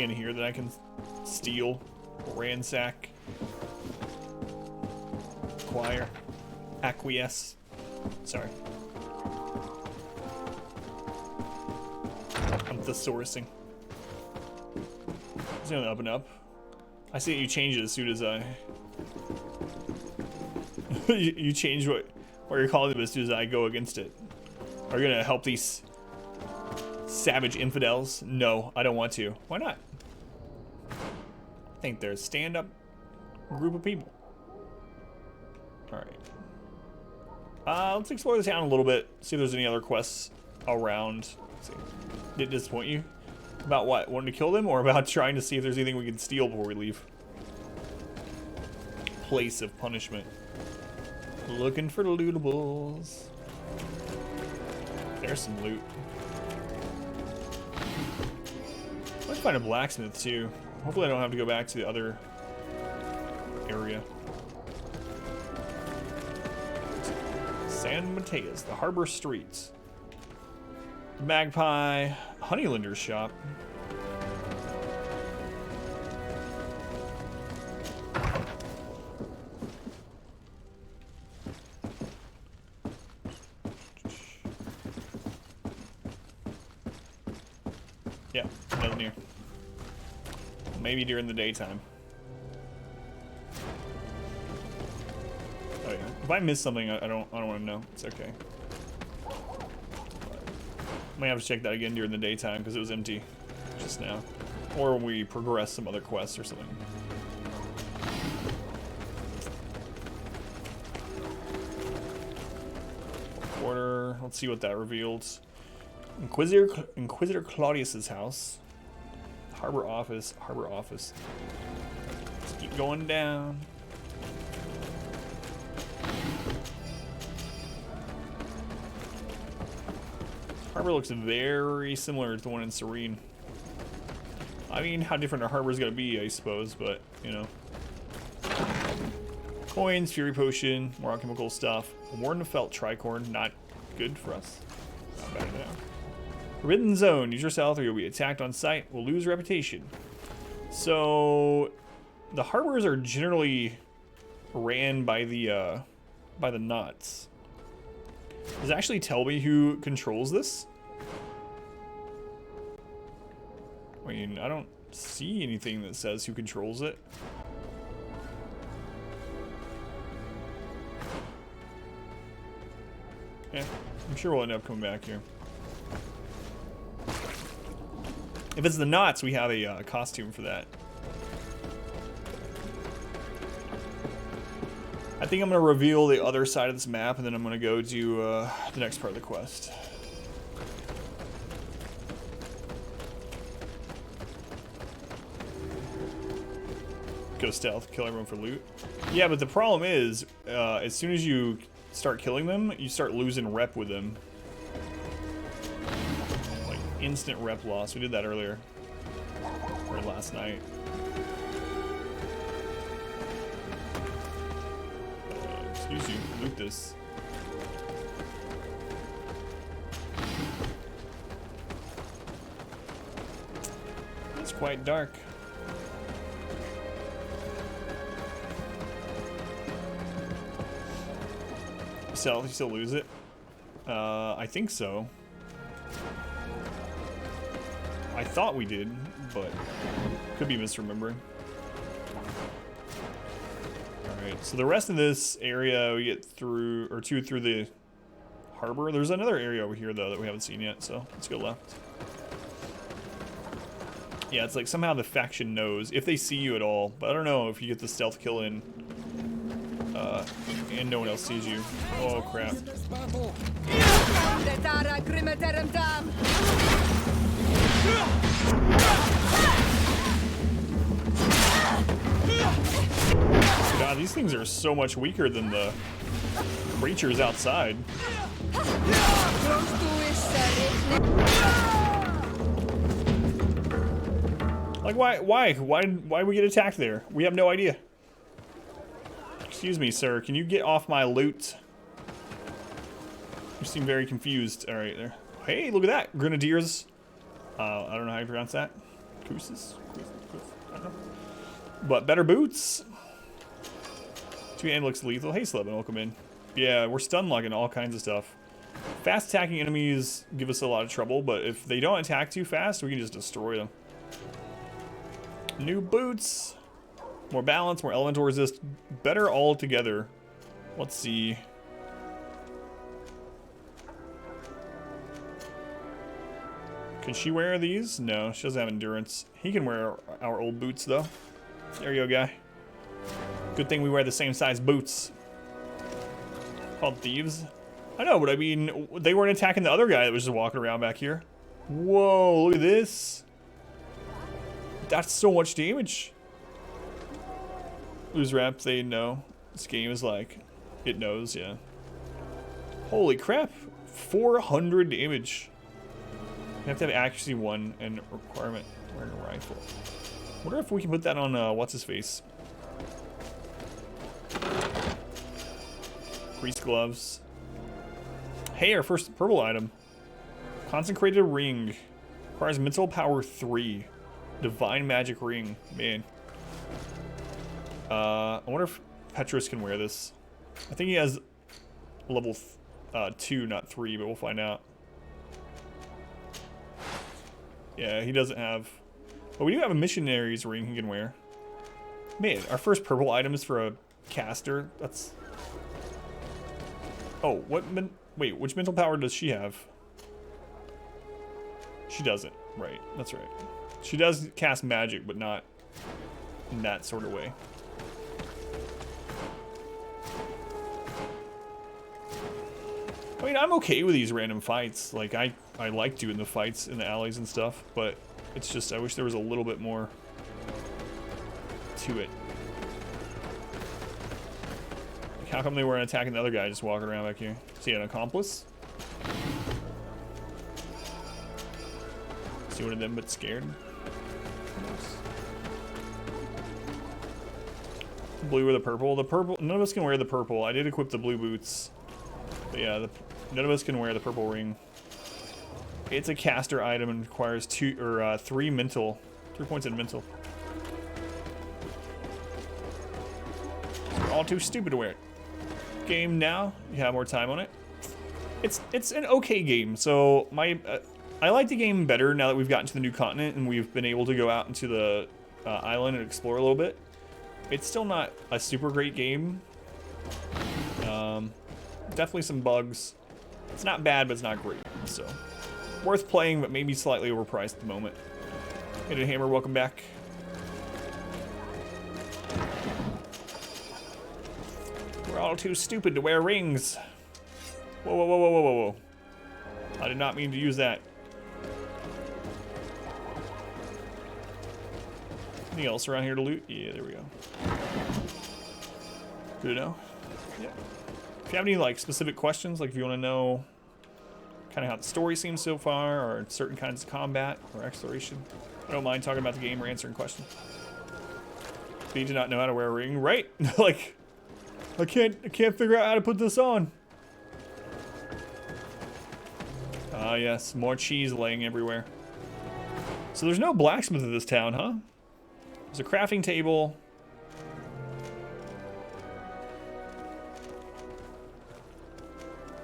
anything in here that I can steal, ransack, acquire, acquiesce? Sorry. I'm thesaurusing. It's gonna up and up. I see that you change it as soon as I... you change what you're calling them as soon as I go against it. Are you gonna help these savage infidels? No, I don't want to. Why not? I think they're a stand-up group of people. Alright. Let's explore the town a little bit. See if there's any other quests around. Let's see. Did it disappoint you? About what? Wanting to kill them, or about trying to see if there's anything we can steal before we leave? Place of punishment. Looking for lootables. There's some loot. Let's find a blacksmith too. Hopefully I don't have to go back to the other area. San Mateus, the harbor streets. Magpie, Honeylander's shop. Yeah, nothing here. Maybe during the daytime. Oh yeah. If I miss something, I don't want to know. It's okay. Might have to check that again during the daytime because it was empty just now, or when we progress some other quests or something. Order. Let's see what that reveals. Inquisitor Claudius's house. Harbor office. Harbor office. Let's keep going down. Harbor looks very similar to the one in Serene. I mean, how different a harbor's gonna be, I suppose, but, you know. Coins, Fury Potion, more alchemical stuff. Warden of Felt Tricorn, not good for us. Not bad now. Forbidden Zone, use your stealth or you'll be attacked on sight. We'll lose reputation. So, the harbors are generally ran by the knots. Does it actually tell me who controls this? I mean, I don't see anything that says who controls it. Yeah, I'm sure we'll end up coming back here. If it's the knots, we have a costume for that. I think I'm going to reveal the other side of this map, and then I'm going to go do the next part of the quest. Go stealth, kill everyone for loot. Yeah, but the problem is, as soon as you start killing them, you start losing rep with them. Like, instant rep loss. We did that earlier. Or last night. Excuse you, loot this. It's quite dark. You still lose it? I think so. I thought we did, but could be misremembering. Alright, so the rest of this area we get through, or through the harbor. There's another area over here though that we haven't seen yet, so let's go left. Yeah, it's like somehow the faction knows, if they see you at all, but I don't know if you get the stealth kill in, and no one else sees you. Oh crap. God, these things are so much weaker than the creatures outside. Like, why did we get attacked there? We have no idea. Excuse me, sir. Can you get off my loot? You seem very confused. All right, there. Hey, look at that. Grenadiers. I don't know how you pronounce that. Pooses? I don't know. But better boots. Two-hand looks lethal. Hey, Slevin, welcome in. Yeah, we're stun locking all kinds of stuff. Fast attacking enemies give us a lot of trouble, but if they don't attack too fast, we can just destroy them. New boots. More balance, more elemental resist. Better all together. Let's see. Can she wear these? No, she doesn't have endurance. He can wear our old boots, though. There you go, guy. Good thing we wear the same size boots. Called thieves. I know, but I mean, they weren't attacking the other guy that was just walking around back here. Whoa, look at this. That's so much damage. Lose rep, they know. This game is like, it knows, yeah. Holy crap. 400 damage. You have to have accuracy 1 and requirement wearing a rifle. Wonder if we can put that on, what's his face? Priest gloves. Hey, our first purple item. Consecrated ring. Requires mental power 3. Divine magic ring. Man. I wonder if Petrus can wear this. I think he has level 2, not 3, but we'll find out. Yeah, he doesn't have... But we do have a missionary's ring he can wear. Man, our first purple item is for a caster. That's... Oh, what... Wait, which mental power does she have? She doesn't. Right, that's right. She does cast magic, but not in that sort of way. I mean, I'm okay with these random fights. Like, I like doing the fights in the alleys and stuff, but it's just, I wish there was a little bit more to it. Like, how come they weren't attacking the other guy just walking around back here? Is he an accomplice? See one of them but scared? Blue or the purple? The purple, none of us can wear the purple. I did equip the blue boots. But yeah, none of us can wear the purple ring. It's a caster item and requires 3 mental. 3 points in mental. We're all too stupid to wear it. Game now. You have more time on it. It's an okay game. So I like the game better now that we've gotten to the new continent and we've been able to go out into the island and explore a little bit. It's still not a super great game. Definitely some bugs. It's not bad, but it's not great. So, worth playing, but maybe slightly overpriced at the moment. Hidden Hammer, welcome back. We're all too stupid to wear rings. Whoa, whoa, whoa, whoa, whoa, whoa, whoa. I did not mean to use that. Anything else around here to loot? Yeah, there we go. Good to know. Yeah. If you have any like specific questions, like if you want to know kind of how the story seems so far, or certain kinds of combat or exploration, I don't mind talking about the game or answering questions. But you do not know how to wear a ring, right? Like, I can't figure out how to put this on. Ah, yes, more cheese laying everywhere. So there's no blacksmith in this town, huh? There's a crafting table.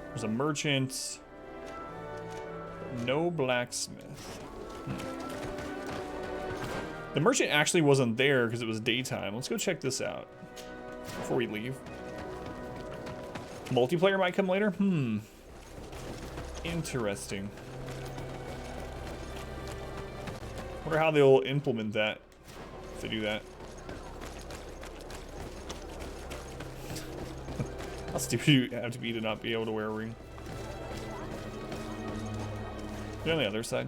There's a merchant. No blacksmith. The merchant actually wasn't there because it was daytime. Let's go check this out before we leave. Multiplayer might come later? Interesting. Wonder how they'll implement that if they do that. How stupid do you have to be to not be able to wear a ring? You're on the other side.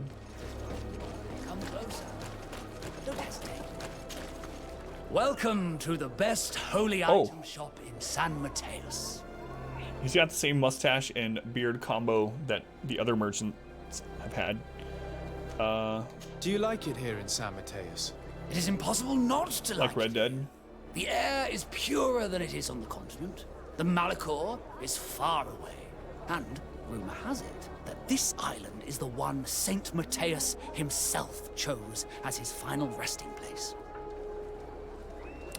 Come closer. Don't hesitate. Welcome to the best holy item shop in San Mateus. He's got the same mustache and beard combo that the other merchants have had. Do you like it here in San Mateus? It is impossible not to Like Red Dead? The air is purer than it is on the continent. The Malachor is far away. And rumor has it that this island is the one Saint Matthias himself chose as his final resting place.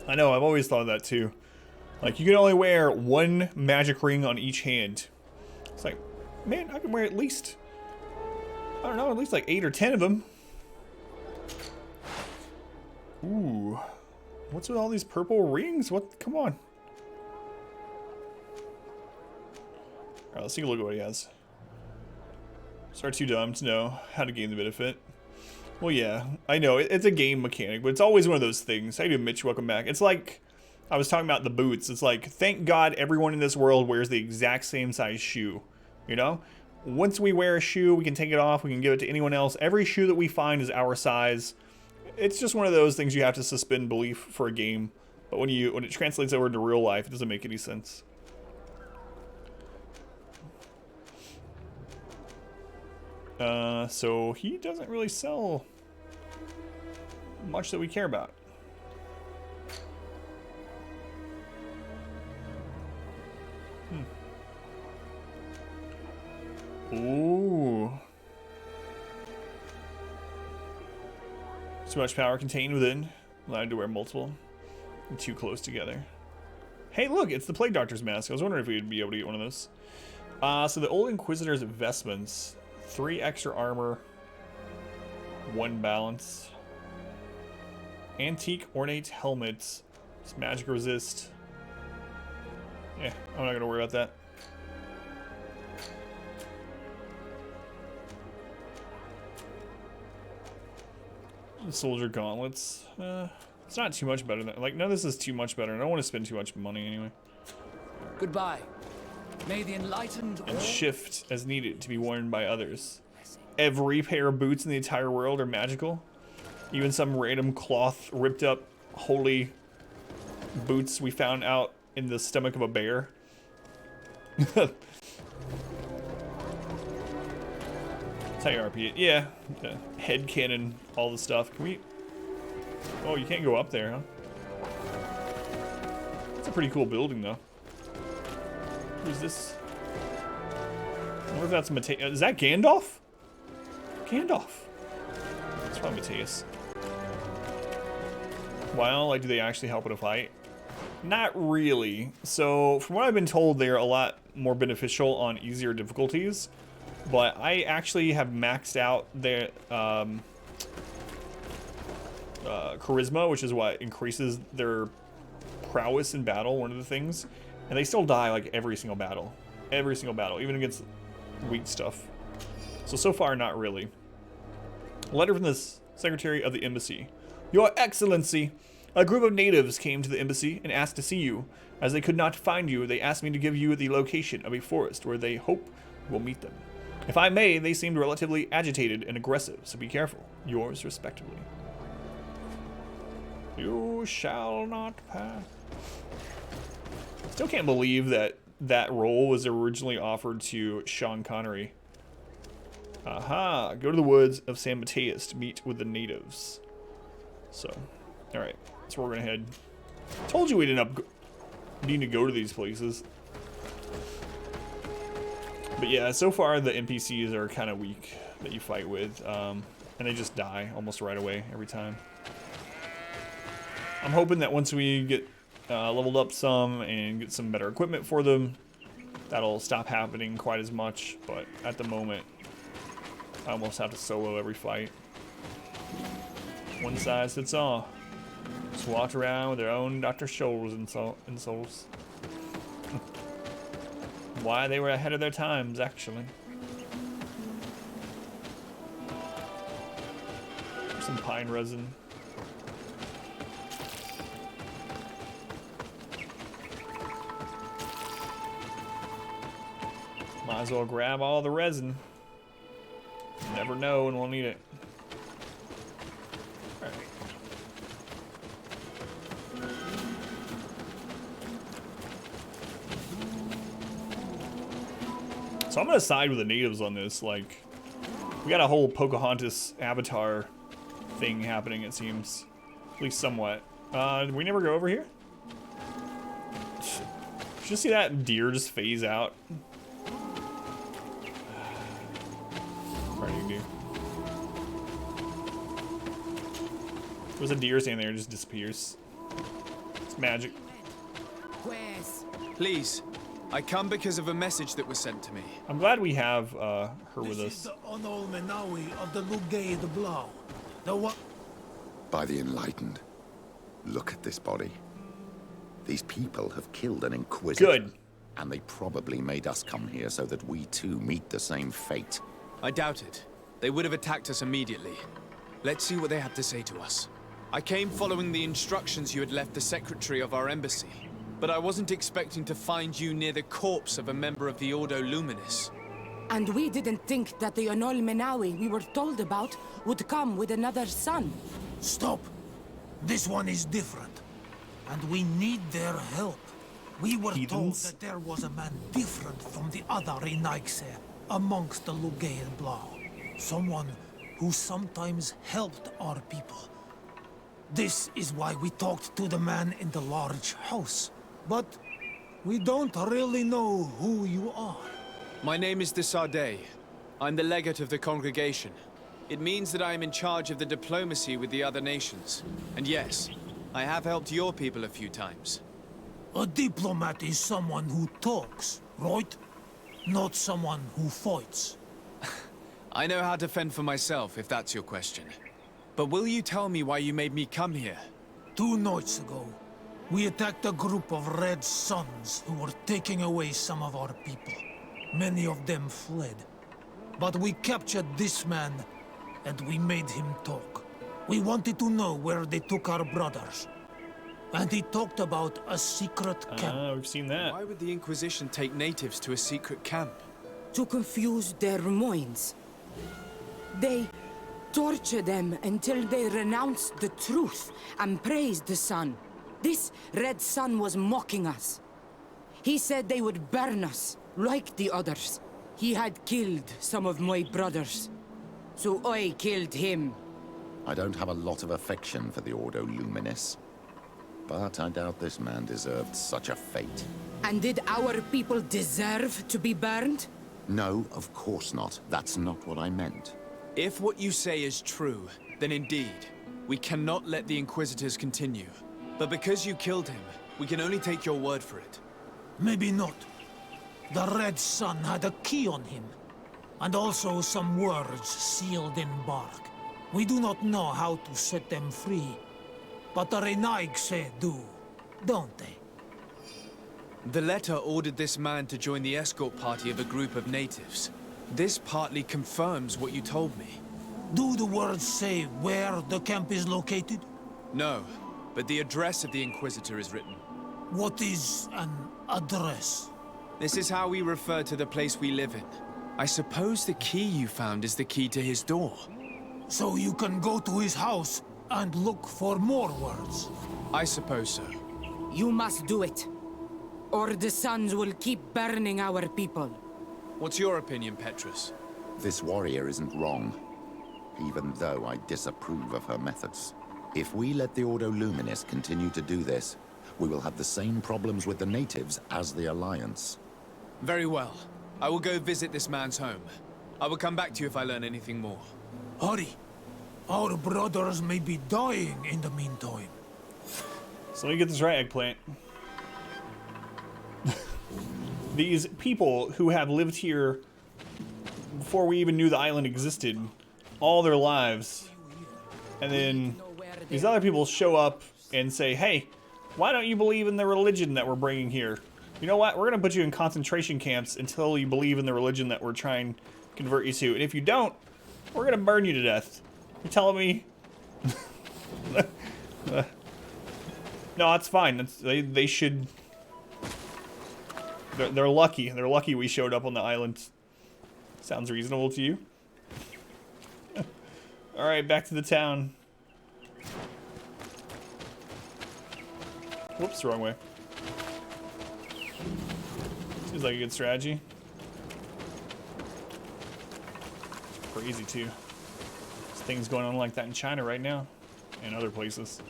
I know, I've always thought of that too. Like, you can only wear one magic ring on each hand. It's like, man, I can wear at least, I don't know, at least like 8 or 10 of them. Ooh. What's with all these purple rings? What? Come on. Alright, let's take a look at what he has. Are too dumb to know how to gain the benefit. Well, yeah, I know, it's a game mechanic, but it's always one of those things. How you doing, Mitch? Welcome back. It's like, I was talking about the boots. It's like, thank God everyone in this world wears the exact same size shoe. You know? Once we wear a shoe, we can take it off, we can give it to anyone else. Every shoe that we find is our size. It's just one of those things you have to suspend belief for a game. But when it translates over into real life, it doesn't make any sense. So he doesn't really sell much that we care about. Ooh. Too much power contained within. Allowed to wear multiple. And too close together. Hey, look, it's the Plague Doctor's mask. I was wondering if we'd be able to get one of those. So the Old Inquisitor's vestments. 3 extra armor, 1 balance. Antique ornate helmets. It's magic resist. Yeah, I'm not gonna worry about that. Soldier gauntlets. It's not too much better than, like, no, this is too much better. I don't want to spend too much money anyway. Goodbye. May the enlightened And shift as needed to be worn by others. Every pair of boots in the entire world are magical. Even some random cloth ripped up holy boots we found out in the stomach of a bear. That's how you RP it. Yeah. Head cannon, all the stuff. Can we... Oh, you can't go up there, huh? It's a pretty cool building, though. Who's this? I wonder if that's Matthias. Is that Gandalf? Gandalf. That's probably Matthias. Well, like, do they actually help in a fight? Not really. So, from what I've been told, they're a lot more beneficial on easier difficulties. But I actually have maxed out their charisma, which is what increases their prowess in battle, one of the things. And they still die, like, every single battle. Every single battle, even against weak stuff. So far, not really. Letter from the Secretary of the Embassy. Your Excellency, a group of natives came to the embassy and asked to see you. As they could not find you, they asked me to give you the location of a forest where they hope you will meet them. If I may, they seemed relatively agitated and aggressive, so be careful. Yours respectively. You shall not pass. Still can't believe that that role was originally offered to Sean Connery. Aha! Go to the woods of San Mateus to meet with the natives. So, alright. That's where we're gonna head. Told you we'd end up needing to go to these places. But yeah, so far the NPCs are kind of weak that you fight with. And they just die almost right away every time. I'm hoping that once we get leveled up some and get some better equipment for them, that'll stop happening quite as much. But at the moment, I almost have to solo every fight. One size fits all. Just walk around with their own Dr. Scholl's insoles. Why they were ahead of their times, actually. Some pine resin. Might as well grab all the resin. You never know when we'll need it. Alright. So I'm gonna side with the natives on this. Like, we got a whole Pocahontas avatar thing happening, it seems. At least somewhat. Did we never go over here? Did you see that deer just phase out? There's a deer standing there, it just disappears. It's magic. Please, I come because of a message that was sent to me. I'm glad we have her with This us. is the Onolmenawi of the Lugay the Blau. The what? By the enlightened. Look at this body. These people have killed an inquisitor. Good. And they probably made us come here so that we too meet the same fate. I doubt it. They would have attacked us immediately. Let's see what they have to say to us. I came following the instructions you had left the secretary of our embassy. But I wasn't expecting to find you near the corpse of a member of the Ordo Luminis. And we didn't think that the Anol Menawi we were told about would come with another son. Stop. This one is different. And we need their help. We were told Heathens. that there was a man different from the other Renaigse amongst the Lugay and Blau. Someone who sometimes helped our people. This is why we talked to the man in the large house. But we don't really know who you are. My name is de Sardet. I'm the legate of the congregation. It means that I am in charge of the diplomacy with the other nations. And yes, I have helped your people a few times. A diplomat is someone who talks, right? Not someone who fights. I know how to fend for myself, if that's your question. But will you tell me why you made me come here? 2 nights ago, we attacked a group of Red Suns who were taking away some of our people. Many of them fled. But we captured this man, and we made him talk. We wanted to know where they took our brothers. And he talked about a secret camp. Ah, we've seen that. Why would the Inquisition take natives to a secret camp? To confuse their minds. They torture them until they renounce the truth and praise the sun. This Red Sun was mocking us. He said they would burn us, like the others. He had killed some of my brothers, so I killed him. I don't have a lot of affection for the Ordo Luminis. But I doubt this man deserved such a fate. And did our people deserve to be burned? No, of course not. That's not what I meant. If what you say is true, then indeed, we cannot let the Inquisitors continue. But because you killed him, we can only take your word for it. Maybe not. The Red Sun had a key on him. And also some words sealed in bark. We do not know how to set them free. But the Renaigse do, don't they? The letter ordered this man to join the escort party of a group of natives. This partly confirms what you told me. Do the words say where the camp is located? No, but the address of the Inquisitor is written. What is an address? This is how we refer to the place we live in. I suppose the key you found is the key to his door. So you can go to his house and look for more words. I suppose so. You must do it, or the suns will keep burning our people. What's your opinion, Petrus? This warrior isn't wrong, even though I disapprove of her methods. If we let the Ordo Luminis continue to do this, we will have the same problems with the natives as the Alliance. Very well. I will go visit this man's home. I will come back to you if I learn anything more. Hurry. Our brothers may be dying in the meantime. So let me get this right, Eggplant. These people who have lived here before we even knew the island existed all their lives, and then these other people show up and say, hey, why don't you believe in the religion that we're bringing here? You know what? We're going to put you in concentration camps until you believe in the religion that we're trying to convert you to. And if you don't, we're going to burn you to death. You're telling me? No, it's fine. They should... They're lucky. They're lucky we showed up on the island. Sounds reasonable to you? Alright, back to the town. Whoops, wrong way. Seems like a good strategy. Crazy, too. There's things going on like that in China right now. And other places.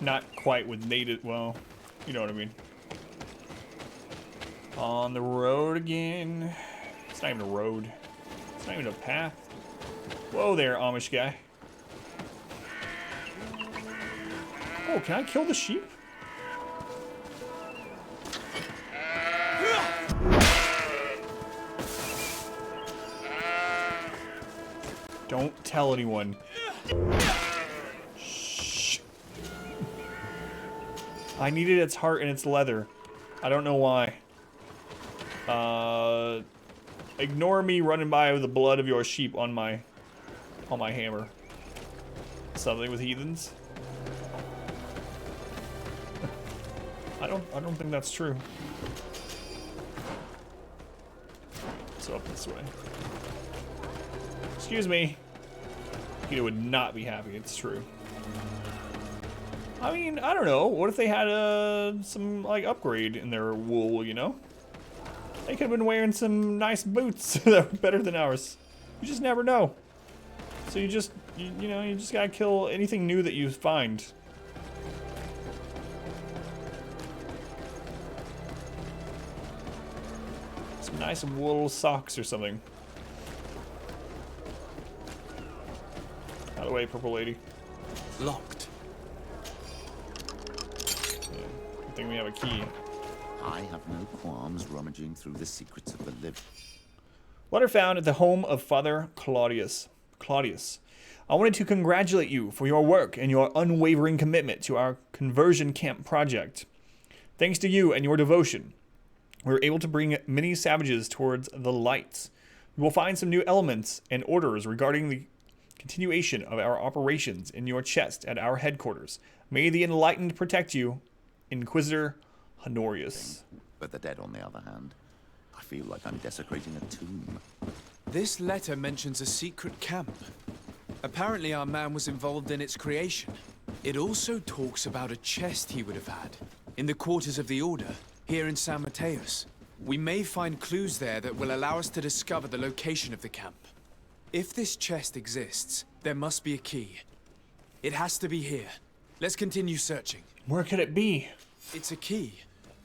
Not quite with native... Well, you know what I mean. On the road again. It's not even a road. It's not even a path. Whoa there, Amish guy. Oh, can I kill the sheep? Don't tell anyone. Shh. I needed its heart and its leather. I don't know why. Ignore me running by with the blood of your sheep on my hammer. Something with heathens. I don't think that's true. So up this way. Excuse me. Peter would not be happy. It's true. I mean, I don't know. What if they had some like upgrade in their wool? You know, they could have been wearing some nice boots that were better than ours. You just never know. So you just you know you just gotta kill anything new that you find. Some nice wool socks or something. Out of the way, purple lady. Locked. Yeah, I think we have a key. I have no qualms rummaging through the secrets of the living. Letter found at the home of Father Claudius. I wanted to congratulate you for your work and your unwavering commitment to our conversion camp project. Thanks to you and your devotion, we were able to bring many savages towards the light. We will find some new elements and orders regarding the continuation of our operations in your chest at our headquarters. May the enlightened protect you, Inquisitor Honorius. But the dead, on the other hand, I feel like I'm desecrating a tomb. This letter mentions a secret camp. Apparently our man was involved in its creation. It also talks about a chest he would have had in the quarters of the Order, here in San Mateus. We may find clues there that will allow us to discover the location of the camp. If this chest exists, there must be a key. It has to be here. Let's continue searching. Where could it be? It's a key.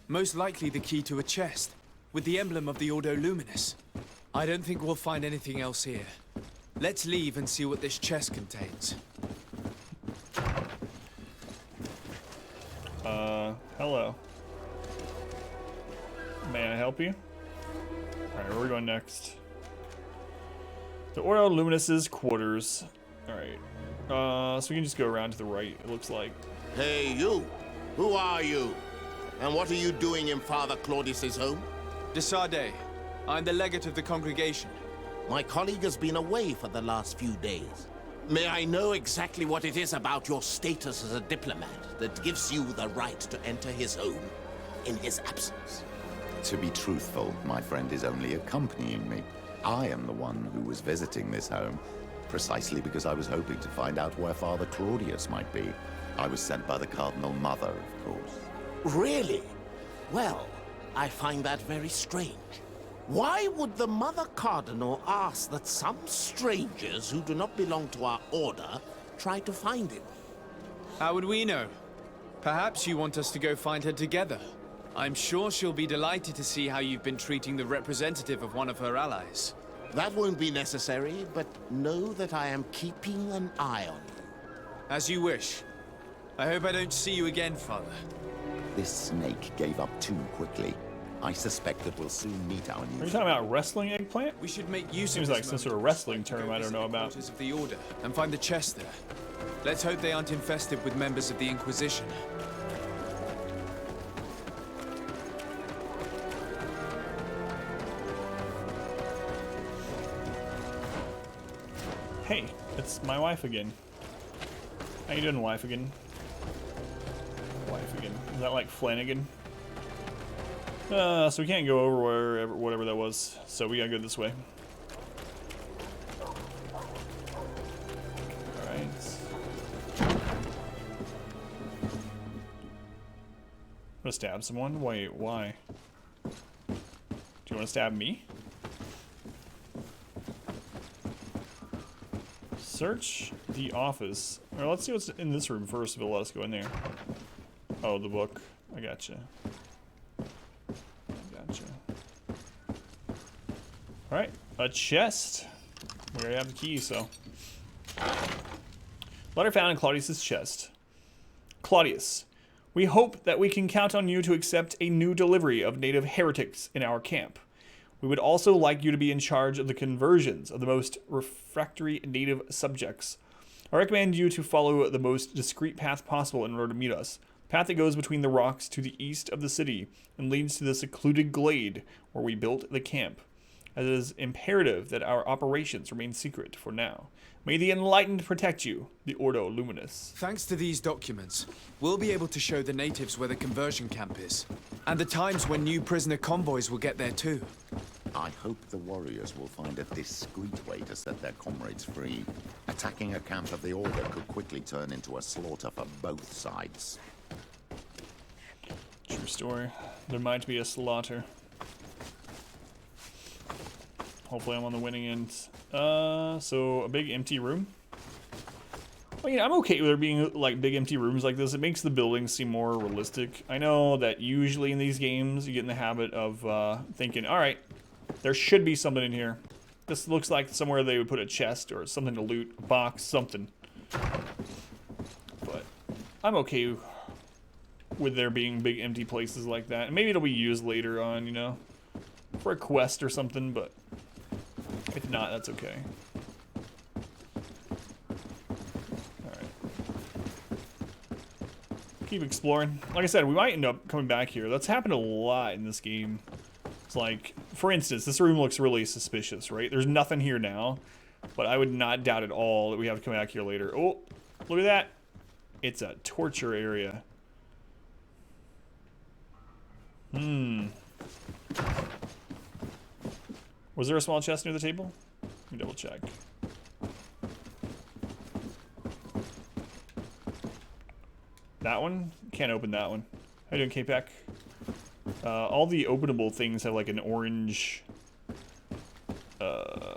Most likely the key to a chest, with the emblem of the Ordo Luminis. I don't think we'll find anything else here. Let's leave and see what this chest contains. Hello. May I help you? Alright, where are we going next? The Ordo Luminis's quarters. Alright. So we can just go around to the right, it looks like. Hey, you! Who are you? And what are you doing in Father Claudius's home? De Sade, I'm the legate of the congregation. My colleague has been away for the last few days. May I know exactly what it is about your status as a diplomat that gives you the right to enter his home in his absence? To be truthful, my friend is only accompanying me. I am the one who was visiting this home, precisely because I was hoping to find out where Father Claudius might be. I was sent by the Cardinal Mother, of course. Really? Well, I find that very strange. Why would the Mother Cardinal ask that some strangers who do not belong to our order try to find him? How would we know? Perhaps you want us to go find her together. I'm sure she'll be delighted to see how you've been treating the representative of one of her allies. That won't be necessary, but know that I am keeping an eye on you. As you wish. I hope I don't see you again, Father. This snake gave up too quickly. I suspect that we'll soon meet our Are new... you talking about wrestling eggplant? We should make use Seems of like this some sort of moment wrestling to go term I don't visit know the about. quarters of the Order and find the chest there. Let's hope they aren't infested with members of the Inquisition. Hey, it's my wife again. How you doing, wife again? Wife again. Is that like Flanagan? So we can't go over whatever that was. So we gotta go this way. Alright. I'm gonna stab someone? Wait, why? Do you wanna stab me? Search the office. Or let's see what's in this room first if it'll let us go in there. Oh, the book. I gotcha. Alright, a chest. We already have the key, so. Letter found in Claudius's chest. Claudius, we hope that we can count on you to accept a new delivery of native heretics in our camp. We would also like you to be in charge of the conversions of the most refractory native subjects. I recommend you to follow the most discreet path possible in order to meet us. A path that goes between the rocks to the east of the city and leads to the secluded glade where we built the camp. As it is imperative that our operations remain secret for now. May the enlightened protect you, the Ordo Luminous. Thanks to these documents, we'll be able to show the natives where the conversion camp is, and the times when new prisoner convoys will get there too. I hope the warriors will find a discreet way to set their comrades free. Attacking a camp of the Order could quickly turn into a slaughter for both sides. True story. There might be a slaughter. Hopefully I'm on the winning end. So a big empty room. I mean, I'm okay with there being like big empty rooms like this. It makes the buildings seem more realistic. I know that usually in these games you get in the habit of thinking, all right, there should be something in here. This looks like somewhere they would put a chest or something to loot, a box, something. But I'm okay with there being big empty places like that. And maybe it'll be used later on, you know, for a quest or something, but if not, that's okay. Alright. Keep exploring. Like I said, we might end up coming back here. That's happened a lot in this game. It's like, for instance, this room looks really suspicious, right? There's nothing here now, but I would not doubt at all that we have to come back here later. Oh, look at that. It's a torture area. Was there a small chest near the table? Let me double check. That one? Can't open that one. How you doing, K-Pack? All the openable things have like an orange, I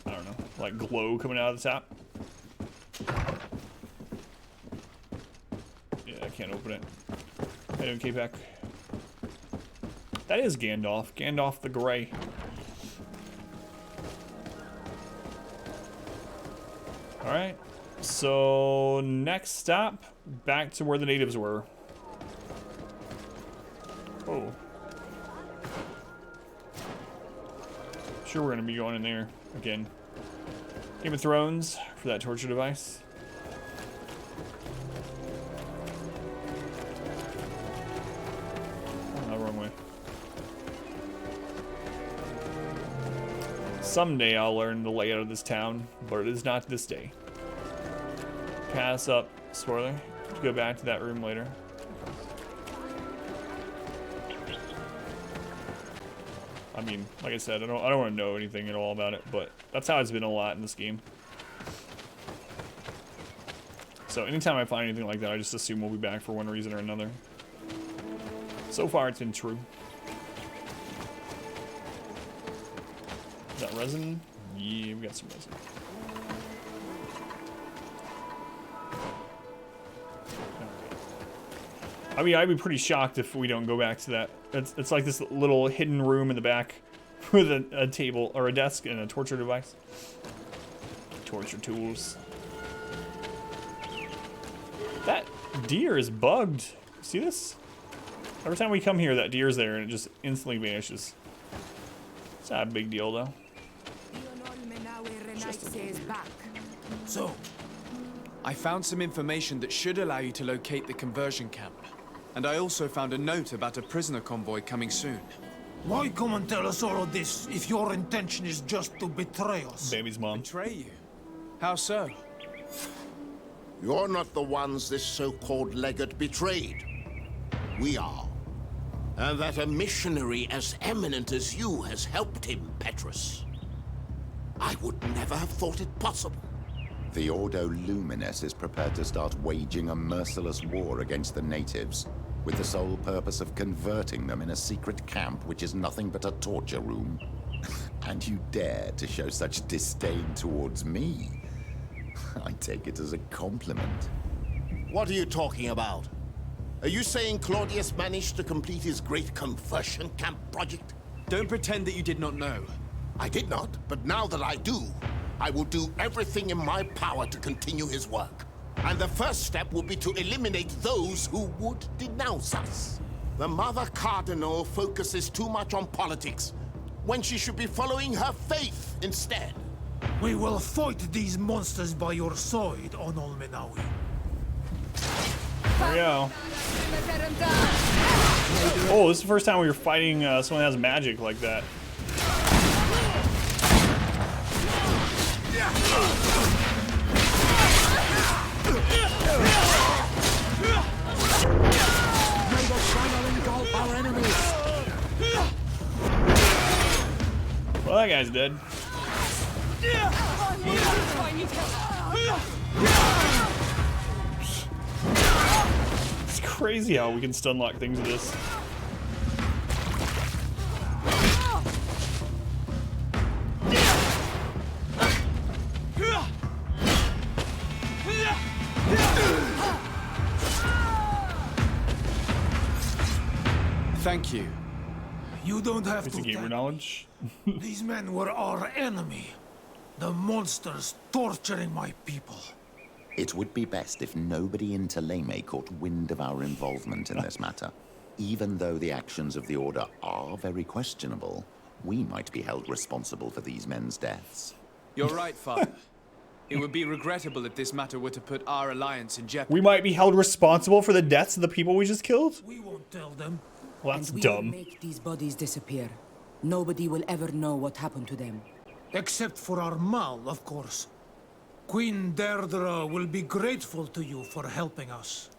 don't know, like glow coming out of the top. Yeah, I can't open it. How you doing, K-Pack? That is Gandalf. Gandalf the Grey. Alright. So, next stop, back to where the natives were. Oh. Sure we're gonna be going in there again. Game of Thrones for that torture device. Oh, no, wrong way. Someday I'll learn the layout of this town, but it is not this day. Pass up. Spoiler. Go back to that room later. I mean, like I said, I don't want to know anything at all about it, but that's how it's been a lot in this game. So anytime I find anything like that, I just assume we'll be back for one reason or another. So far, it's been true. Is that resin? Yeah, we got some resin. I mean, I'd be pretty shocked if we don't go back to that. It's like this little hidden room in the back with a table or a desk and a torture device. Torture tools. That deer is bugged. See this? Every time we come here, that deer's there and it just instantly vanishes. It's not a big deal though. So, I found some information that should allow you to locate the conversion camp. And I also found a note about a prisoner convoy coming soon. why come and tell us all of this if your intention is just to betray us? Baby's mom. Betray you? How so? You're not the ones this so-called legate betrayed. We are. And that a missionary as eminent as you has helped him, Petrus. I would never have thought it possible. The Ordo Luminous is prepared to start waging a merciless war against the natives, with the sole purpose of converting them in a secret camp which is nothing but a torture room. And you dare to show such disdain towards me? I take it as a compliment. What are you talking about? Are you saying Claudius managed to complete his great conversion camp project? Don't pretend that you did not know. I did not, but now that I do, I will do everything in my power to continue his work. And the first step will be to eliminate those who would denounce us. The Mother Cardinal focuses too much on politics, when she should be following her faith instead. We will fight these monsters by your side, on Olmenawi. There we go. Oh, this is the first time we were fighting someone that has magic like that. May the shadow engulf our enemies. Well, that guy's dead. It's crazy how we can stun lock things with this. Thank you. You don't have It's to a gamer thank knowledge. me. These men were our enemy. The monsters torturing my people. It would be best if nobody in Teleme caught wind of our involvement in this matter. Even though the actions of the Order are very questionable, we might be held responsible for these men's deaths. You're right, Father. It would be regrettable if this matter were to put our alliance in jeopardy. We might be held responsible for the deaths of the people we just killed? We won't tell them. Well, that's And we dumb. will make these bodies disappear. Nobody will ever know what happened to them. Except for our Mal, of course. Queen Deirdre will be grateful to you for helping us.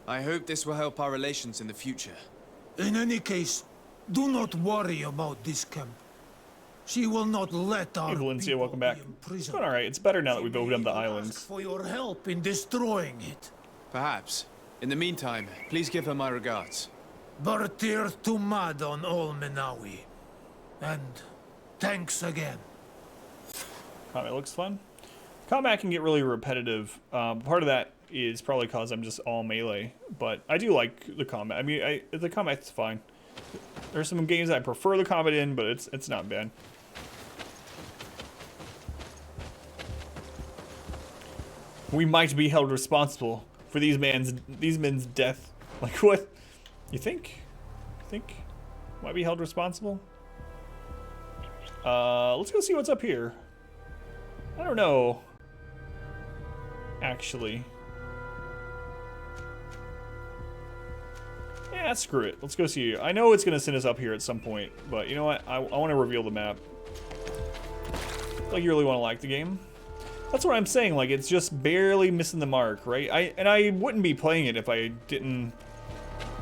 I hope this will help our relations in the future. In any case, do not worry about this camp. She will not let our Hey, Valencia, people welcome back. be It's imprisoned. going alright. It's better now that She we've may opened up the even islands. ask for your help in destroying it. Perhaps. In the meantime, please give her my regards. Bertir Tumad on Olmenawi. And thanks again. Combat looks fun. Combat can get really repetitive. Part of that is probably because I'm just all melee, but I do like the combat. I mean, the combat's fine. There's some games I prefer the combat in, but it's not bad. We might be held responsible for these men's death. Like what? You think? Might be held responsible? Let's go see what's up here. I don't know. Actually. Yeah, screw it. Let's go see. I know it's gonna send us up here at some point, but you know what? I want to reveal the map. Like you really want to like the game. That's what I'm saying. Like it's just barely missing the mark, right? I wouldn't be playing it if I didn't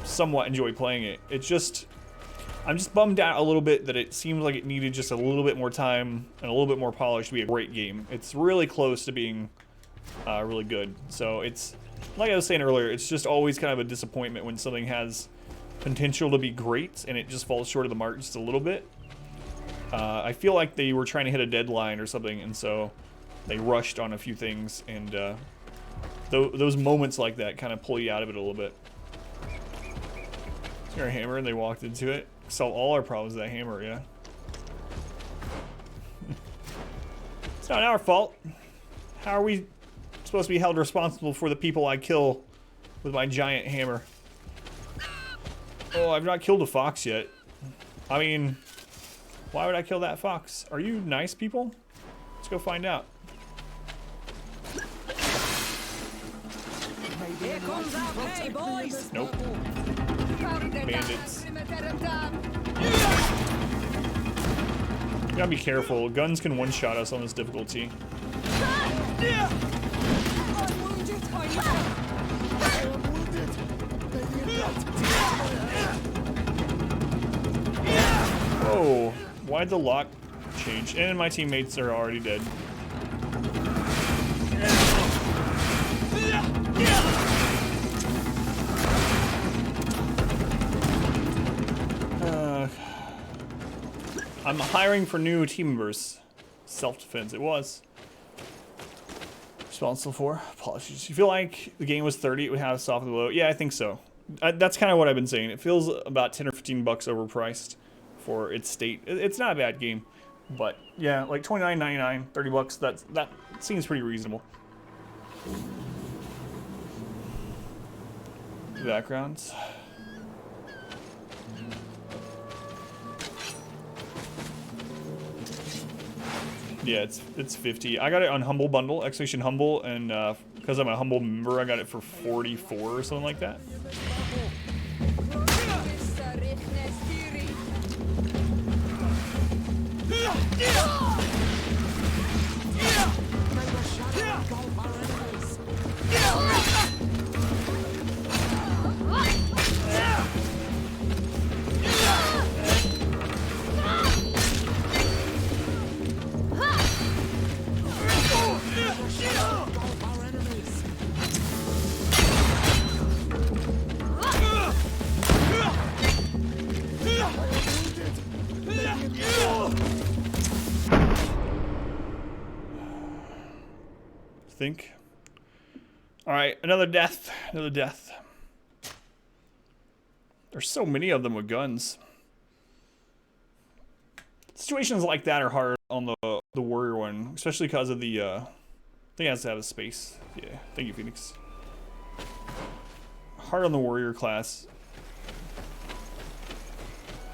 somewhat enjoy playing it. It's just I'm just bummed out a little bit that it seems like it needed just a little bit more time and a little bit more polish to be a great game. It's really close to being really good. So it's like I was saying earlier, it's just always kind of a disappointment when something has potential to be great and it just falls short of the mark just a little bit. I feel like they were trying to hit a deadline or something, and so they rushed on a few things, and those moments like that kind of pull you out of it a little bit. Is there a hammer? And they walked into it. Solve all our problems with that hammer, yeah. It's not our fault. How are we supposed to be held responsible for the people I kill with my giant hammer? Oh, I've not killed a fox yet. I mean, why would I kill that fox? Are you nice people? Let's go find out. Here comes our pay, boys! Nope. Bandits. Gotta be careful. Guns can one-shot us on this difficulty. Whoa. Why'd the lock change? And my teammates are already dead. I'm hiring for new team members. Self-defense, it was. Responsible for? Apologies. You feel like the game was 30, it would have soft and low? Yeah, I think so. That's kind of what I've been saying. It feels about 10 or 15 bucks overpriced for its state. It's not a bad game, but yeah, like $29.99, 30 bucks. That seems pretty reasonable. backgrounds. Yeah, it's 50. I got it on Humble Bundle, Expedition Humble, and because I'm a Humble member, I got it for 44 or something like that. Think. All right, another death. Another death. There's so many of them with guns. Situations like that are hard on the warrior one, especially because of the. I think it has to have a space. Yeah, thank you, Phoenix. Hard on the warrior class,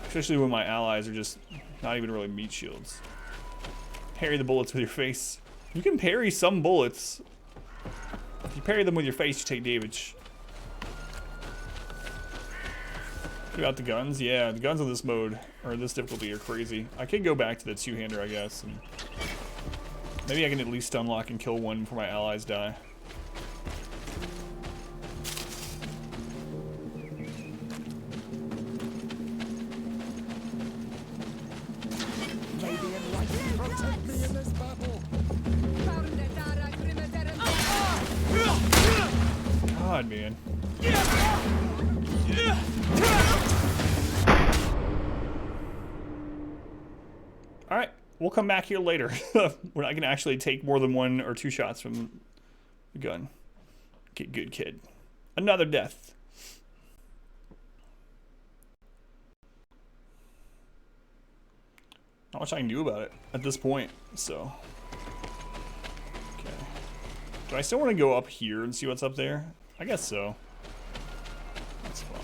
especially when my allies are just not even really meat shields. Parry the bullets with your face. You can parry some bullets. If you parry them with your face, you take damage. What about the guns? Yeah, the guns on this mode, or this difficulty, are crazy. I could go back to the two-hander, I guess. And maybe I can at least unlock and kill one before my allies die. God, man. Alright, we'll come back here later when I can actually take more than 1 or 2 shots from the gun. Get good, kid. Another death. Not much I can do about it at this point, so. Okay. Do I still want to go up here and see what's up there? I guess so. That's fun.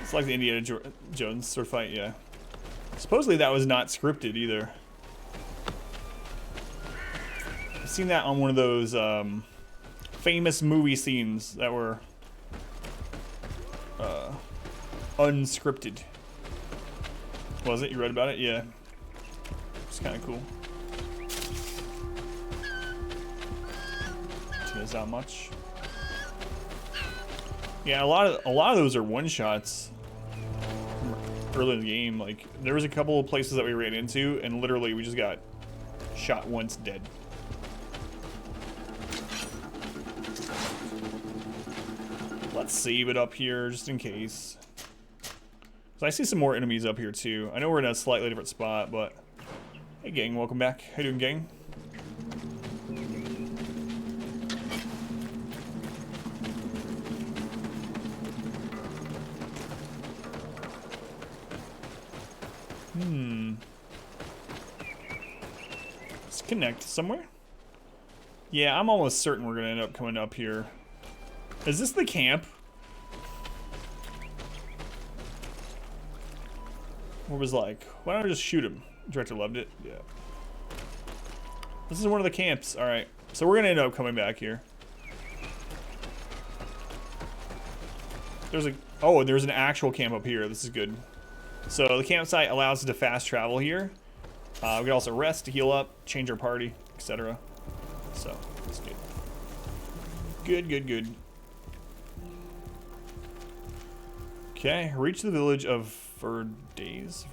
It's like the Indiana Jones sword fight, yeah. Supposedly that was not scripted either. I've seen that on one of those famous movie scenes that were unscripted. Was it? You read about it? Yeah. It's kind of cool. Is that much? Yeah, a lot of those are one shots early in the game. Like there was a couple of places that we ran into, and literally we just got shot once, dead. Let's save it up here just in case. So I see some more enemies up here too. I know we're in a slightly different spot, but hey gang, welcome back. How you doing, gang? Let's connect somewhere. Yeah, I'm almost certain we're gonna end up coming up here. Is this the camp? Or was like, why don't I just shoot him? Director loved it. Yeah. This is one of the camps. All right. So we're gonna end up coming back here. There's an actual camp up here. This is good. So the campsite allows us to fast travel here. We can also rest, heal up, change our party, etc. So that's good. Good, good, good. Okay, reach the village of Verdes.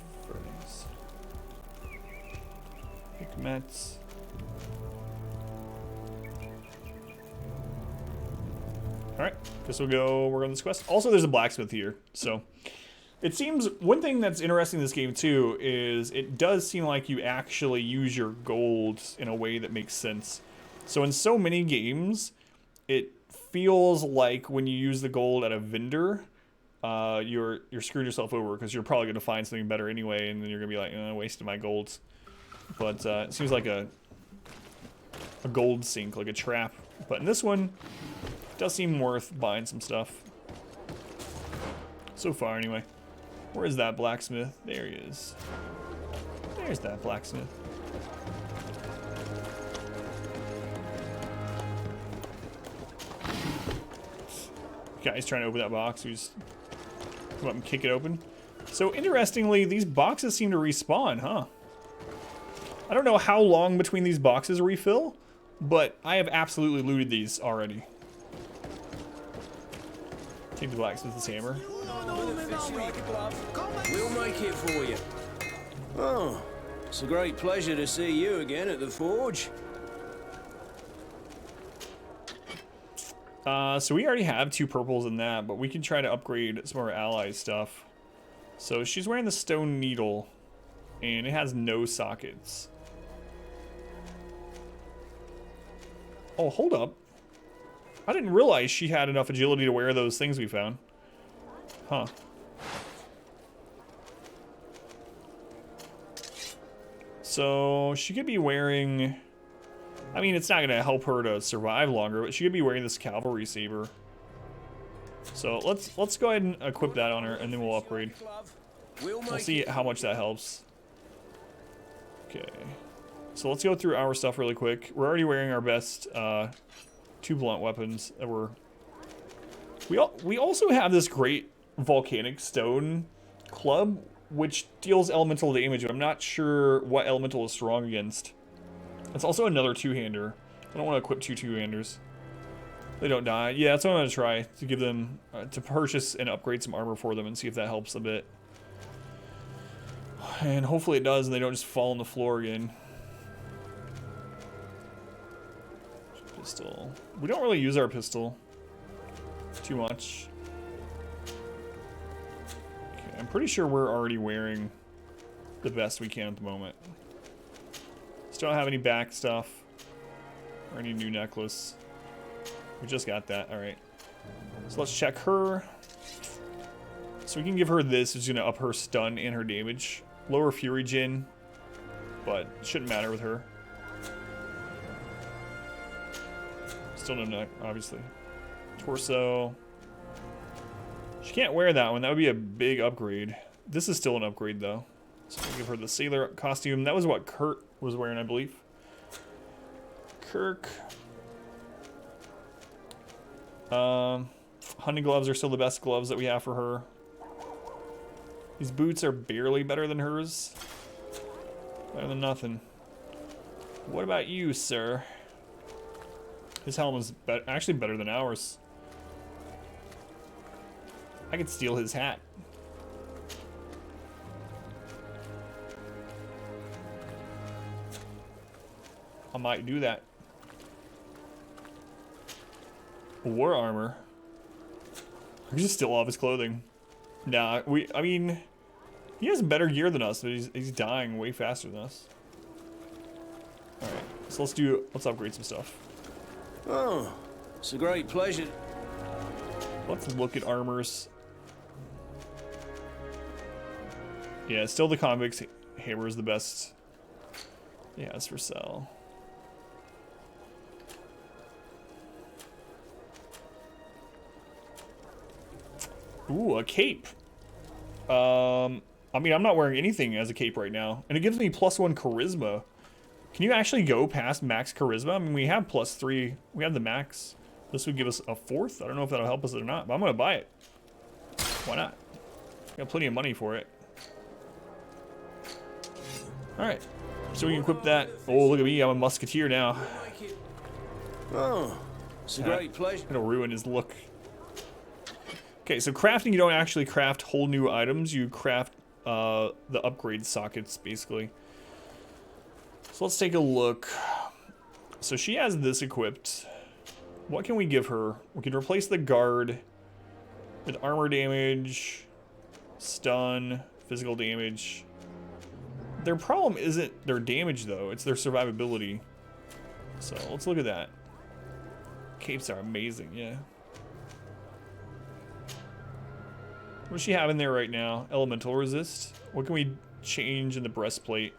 Hikmets. Alright, guess we'll go work on this quest. Also, there's a blacksmith here, so it seems one thing that's interesting in this game too is it does seem like you actually use your gold in a way that makes sense. So in so many games, it feels like when you use the gold at a vendor, you're screwing yourself over because you're probably going to find something better anyway, and then you're going to be like, wasting my golds. But it seems like a gold sink, like a trap. But in this one, Does seem worth buying some stuff. So far, anyway. Where is that blacksmith? There he is. There's that blacksmith. Guy's trying to open that box. We just come up and kick it open. So interestingly, these boxes seem to respawn, huh? I don't know how long between these boxes refill, but I have absolutely looted these already. Take the blacksmith's hammer. We'll make it for you. Oh, it's a great pleasure to see you again at the forge. So we already have 2 purples in that, but we can try to upgrade some of our allies' stuff. So she's wearing the stone needle, and it has no sockets. Oh, hold up. I didn't realize she had enough agility to wear those things we found. Huh. So she could be wearing... I mean, it's not going to help her to survive longer, but she could be wearing this cavalry saber. So let's go ahead and equip that on her, and then we'll upgrade. We'll see how much that helps. Okay. So let's go through our stuff really quick. We're already wearing our best 2 blunt weapons that were... We also have this great volcanic stone club, which deals elemental damage, but I'm not sure what elemental is strong against. It's also another 2-hander. I don't want to equip 2 2-handers. They don't die. Yeah, that's what I'm going to try. To give them... to purchase and upgrade some armor for them and see if that helps a bit. And hopefully it does and they don't just fall on the floor again. Pistol. We don't really use our pistol too much. Okay, I'm pretty sure we're already wearing the best we can at the moment. Don't have any back stuff or any new necklace. We just got that. All right. So let's check her. So we can give her this. It's going to up her stun and her damage. Lower fury gen, but shouldn't matter with her. Still no neck, obviously. Torso. She can't wear that one. That would be a big upgrade. This is still an upgrade though. So we'll give her the sailor costume. That was what Kurt was wearing, I believe. Kirk. Hunting gloves are still the best gloves that we have for her. These boots are barely better than hers. Better than nothing. What about you, sir? His helm is actually better than ours. I could steal his hat. I might do that. War armor. We just steal all of his clothing. Nah, I mean, he has better gear than us, but he's dying way faster than us. Alright, so let's upgrade some stuff. Oh, it's a great pleasure. Let's look at armors. Yeah, still the convict's hammer is the best. Yeah, it's for sale. Ooh, a cape. I mean, I'm not wearing anything as a cape right now. And it gives me +1 charisma. Can you actually go past max charisma? I mean, we have +3. We have the max. This would give us a 4th. I don't know if that'll help us or not, but I'm going to buy it. Why not? Got plenty of money for it. Alright. So we can equip that. Oh, look at me. I'm a musketeer now. Oh, it's a great pleasure. It'll ruin his look. Okay, so crafting, you don't actually craft whole new items. You craft the upgrade sockets, basically. So let's take a look. So she has this equipped. What can we give her? We can replace the guard with armor damage, stun, physical damage. Their problem isn't their damage, though. It's their survivability. So let's look at that. Capes are amazing, yeah. What does she have in there right now? Elemental resist. What can we change in the breastplate?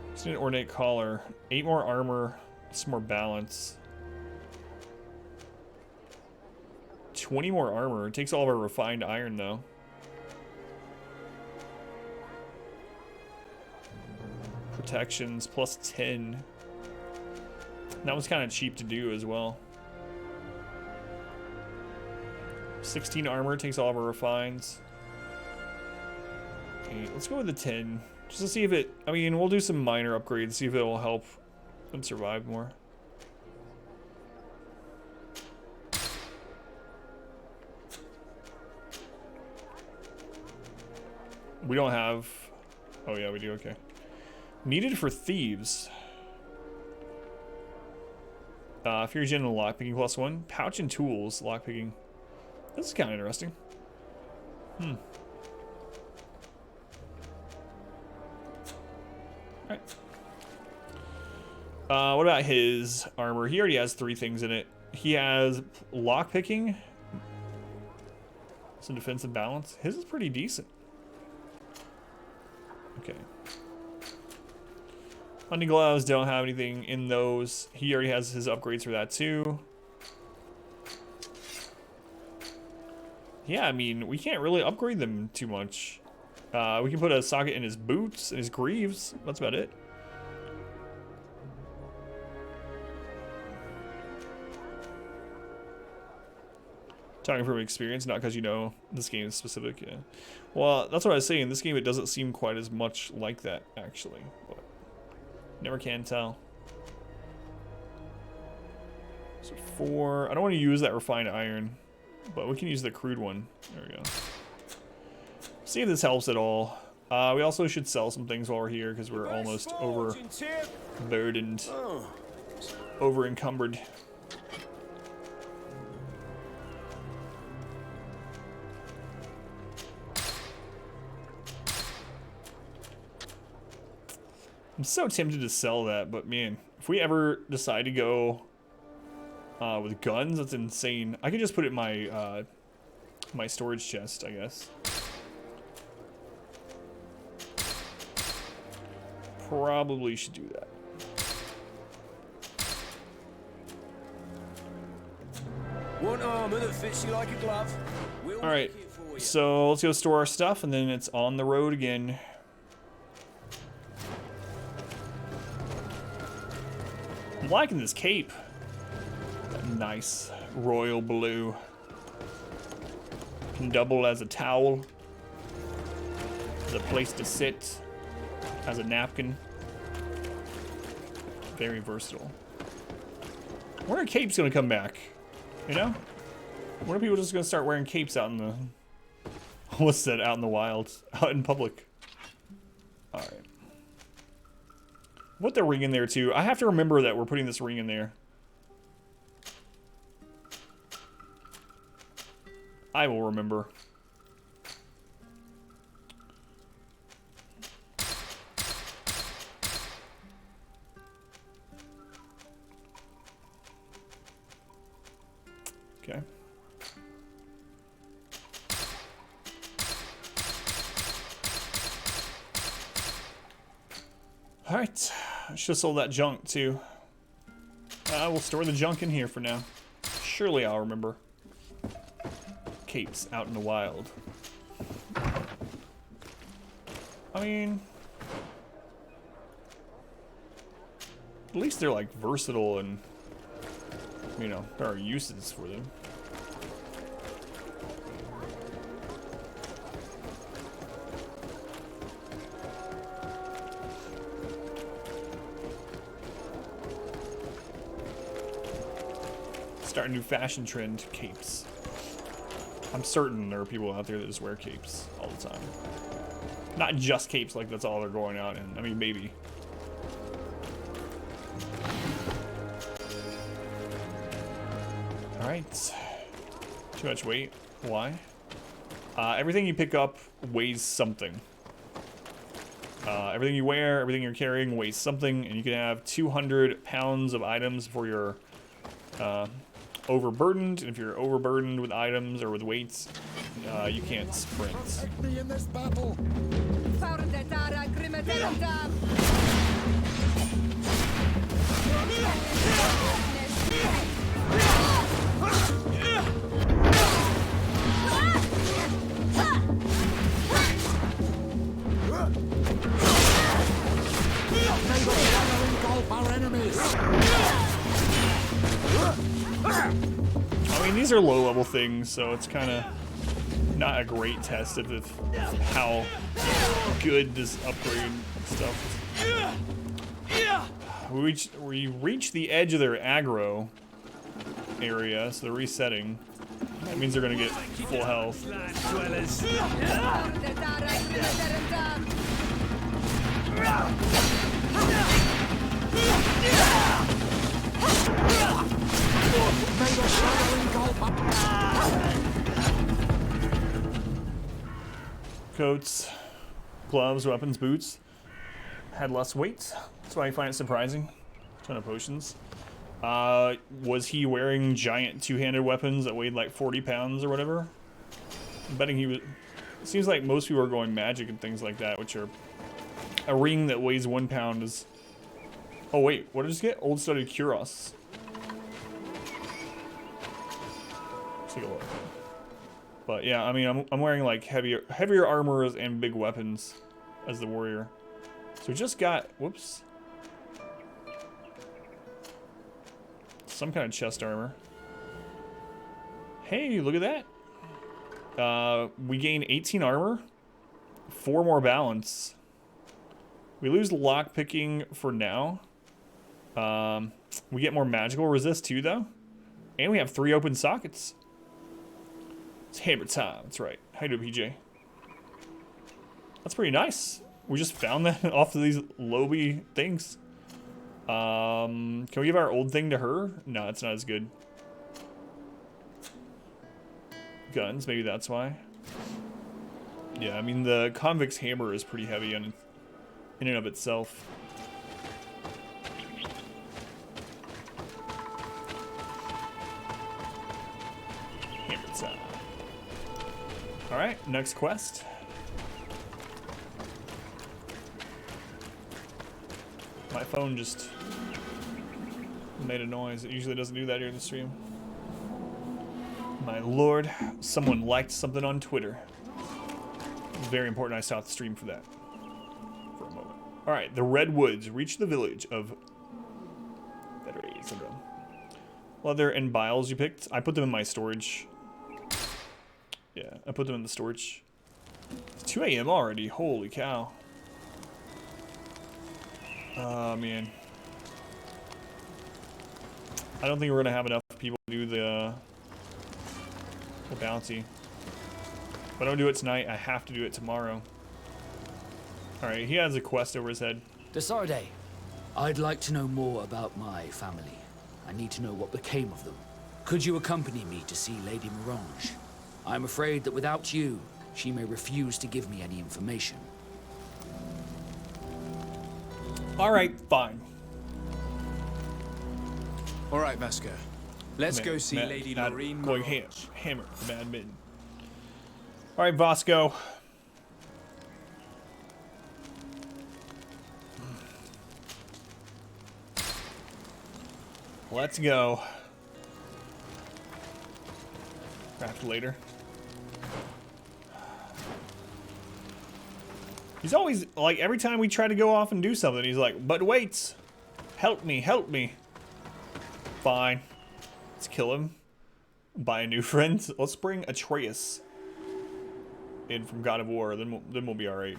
Let's Just need an ornate collar. 8 more armor. Some more balance. 20 more armor. It takes all of our refined iron, though. Protections plus 10. That was kind of cheap to do as well. 16 armor takes all of our refines. Okay, let's go with the 10. Just to see if it... I mean, we'll do some minor upgrades, see if it will help them survive more. We don't have... Oh yeah, we do, okay. Needed for thieves. Fusion and lockpicking +1. Pouch and tools, lockpicking. This is kind of interesting. Alright. What about his armor? He already has 3 things in it. He has lockpicking. Some defensive balance. His is pretty decent. Okay. Hunting gloves, don't have anything in those. He already has his upgrades for that too. Yeah, I mean, we can't really upgrade them too much. We can put a socket in his boots and his greaves. That's about it. Talking from experience, not because you know this game is specific. Yeah. Well, that's what I was saying. This game, it doesn't seem quite as much like that, actually. But never can tell. So 4. I don't want to use that refined iron, but we can use the crude one. There we go. See if this helps at all. We also should sell some things while we're here because we're almost overburdened, over encumbered. I'm so tempted to sell that, but man, if we ever decide to go with guns, that's insane. I could just put it in my my storage chest, I guess. Probably should do that. One armor that fits you like a glove. All right, so let's go store our stuff, and then it's on the road again. I'm liking this cape. Nice royal blue. Can double as a towel, as a place to sit, as a napkin. Very versatile. When are capes gonna come back? You know? When are people just gonna start wearing capes out in the... What's that? Out in the wild? Out in public. Alright. Put the ring in there too. I have to remember that we're putting this ring in there. I will remember. Okay. All right. I should have sold that junk too. I will store the junk in here for now. Surely I'll remember. Capes out in the wild. I mean, at least they're like versatile and, you know, there are uses for them. Start a new fashion trend, capes. I'm certain there are people out there that just wear capes all the time. Not just capes, like that's all they're going out in. I mean, maybe. All right. Too much weight. Why? Everything you pick up weighs something. Everything you wear, everything you're carrying weighs something, and you can have 200 pounds of items for your overburdened. And if you're overburdened with items or with weights, you can't sprint. Protect me in this battle. I mean, these are low-level things, so it's kind of not a great test of how good this upgrade stuff is. We reach the edge of their aggro area, so they're resetting. That means they're gonna get full health. Coats, gloves, weapons, boots. Had less weight. That's why I find it surprising. Ton of potions. Was he wearing giant two-handed weapons that weighed like 40 pounds or whatever? I'm betting he was. It seems like most people are going magic and things like that, which are a ring that weighs 1 pound is. Oh wait, what did I just get? Old studded cuirass. Let's take a look. But yeah, I mean, I'm wearing like heavier armors and big weapons as the warrior. So we just got, whoops, some kind of chest armor. Hey, look at that. We gain 18 armor, 4 more balance. We lose lock picking for now. We get more magical resist too, though, and we have 3 open sockets. It's hammer time. That's right. How you doing, PJ? That's pretty nice. We just found that off of these lobby things. Can we give our old thing to her? No, it's not as good. Guns, maybe that's why. Yeah, I mean the convict's hammer is pretty heavy in and of itself. Hammer time. All right, next quest. My phone just made a noise. It usually doesn't do that during the stream. My lord, someone liked something on Twitter. It was very important I stopped the stream for that. For a moment. Alright, the Redwoods. Reach the village of leather and biles you picked. I put them in my storage. Yeah, I put them in the storage. It's 2 a.m. already. Holy cow. Oh, man. I don't think we're gonna have enough people to do the bounty. If I don't do it tonight, I have to do it tomorrow. Alright, he has a quest over his head. Desarde, I'd like to know more about my family. I need to know what became of them. Could you accompany me to see Lady Mirange? I'm afraid that without you, she may refuse to give me any information. Alright, fine. Alright, Vasco. Let's go see Lady Lorraine Going Mirange. hammer, Mad Mid. Alright, Vasco. Let's go. Craft later. He's always, like, every time we try to go off and do something, he's like, but wait, help me, help me. Fine. Let's kill him. Buy a new friend. Let's bring Atreus in from God of War, then we'll be alright.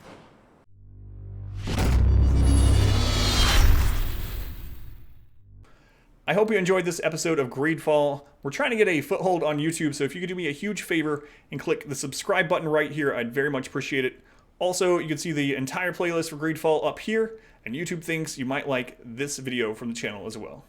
I hope you enjoyed this episode of Greedfall. We're trying to get a foothold on YouTube, so if you could do me a huge favor and click the subscribe button right here, I'd very much appreciate it. Also, you can see the entire playlist for Greedfall up here, and YouTube thinks you might like this video from the channel as well.